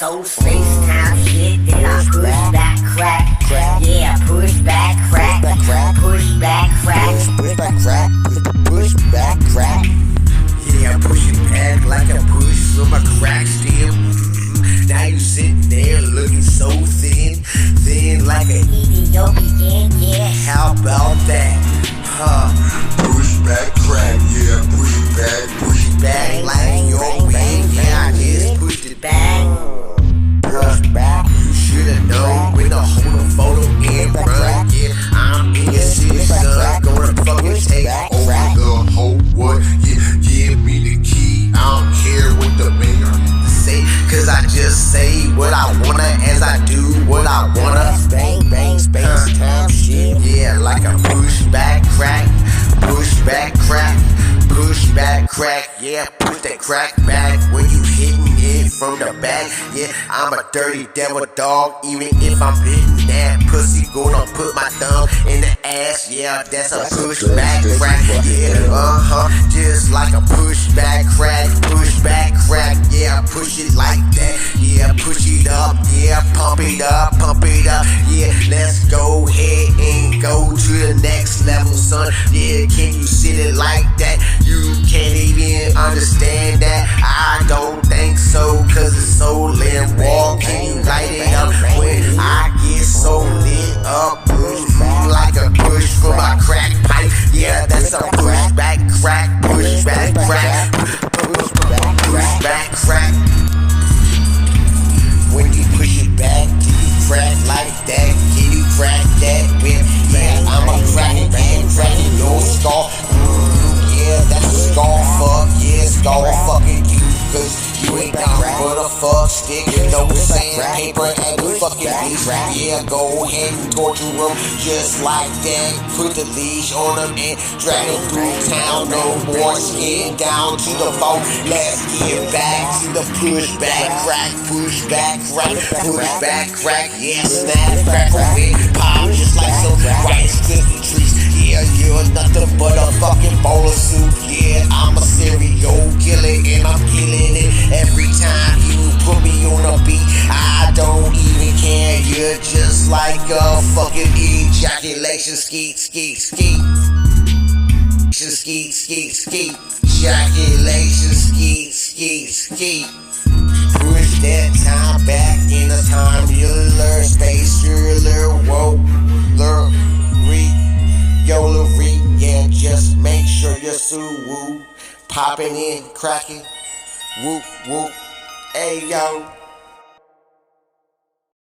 so FaceTime shit, then I push back crack. Yeah, push back crack. Push back crack. Push back crack. Push back crack. Yeah, I push it back like I push from a crack stem. Now you sit there looking so thin, thin like a Ethiopian, yeah. How about that? Push back crack. Yeah, push it Back like your wing. Yeah, I just pushed it back. push back. You should've known when to hold a photo and run. Yeah, I'm in your city, son. Gonna fucking take over the whole world. Yeah, give me the key. I don't care what the mayor say, cause I just say what I wanna as I do what I wanna. Bang bang space time shit. Yeah, like a push back crack. Push back crack. Push back crack. Yeah, push that crack back when you hitting it from the back. Yeah, I'm a dirty devil dog. Even if I'm hitting that pussy, gonna put my thumb in the ass. Yeah, that's a push back crack. Yeah, just like a push back crack. Push back crack. Yeah, push it like that. Yeah, push it up. Yeah, pump it up, pump it up. Yeah, let's go ahead and go to the next level, son. Yeah, can you sit it like that? You can't even understand that. I don't think so, cause it's so lit. Wall, can you light it up when I get so lit up? Like a push from my crack pipe. Yeah, that's a push back crack. Push back crack. Push back crack. When you push it back, can you crack like that? Can you crack that whip? Yeah, I'm a cracking, cracking your skull. Yeah, that's a skull fuck. Yeah, skull fucking you, cause you ain't got but a fuck stick. No sandpaper and the fucking beach. Yeah, go ahead and torture them just like that. Put the leash on them and drag them through town. No more skin down to the phone. Let's get back to the push back crack. Push back crack. Push back crack. Yeah, snap, crackle, and pop just like some rice cookie trees. Yeah, you're nothing but a fucking bowl of soup. Yeah, I'm a serial killer and I'm killing it every time you put me on a beat. I don't even care. You're just like a fucking ejaculation skeet, skeet, skeet. Skeet, skeet, skeet. Ejaculation skeet, skeet, skeet. Push that time back in a time you learn space, you learn, whoa, learn, YOLA-REE, yeah, just make sure you're woo, popping in, cracking, whoop, whoop, hey yo.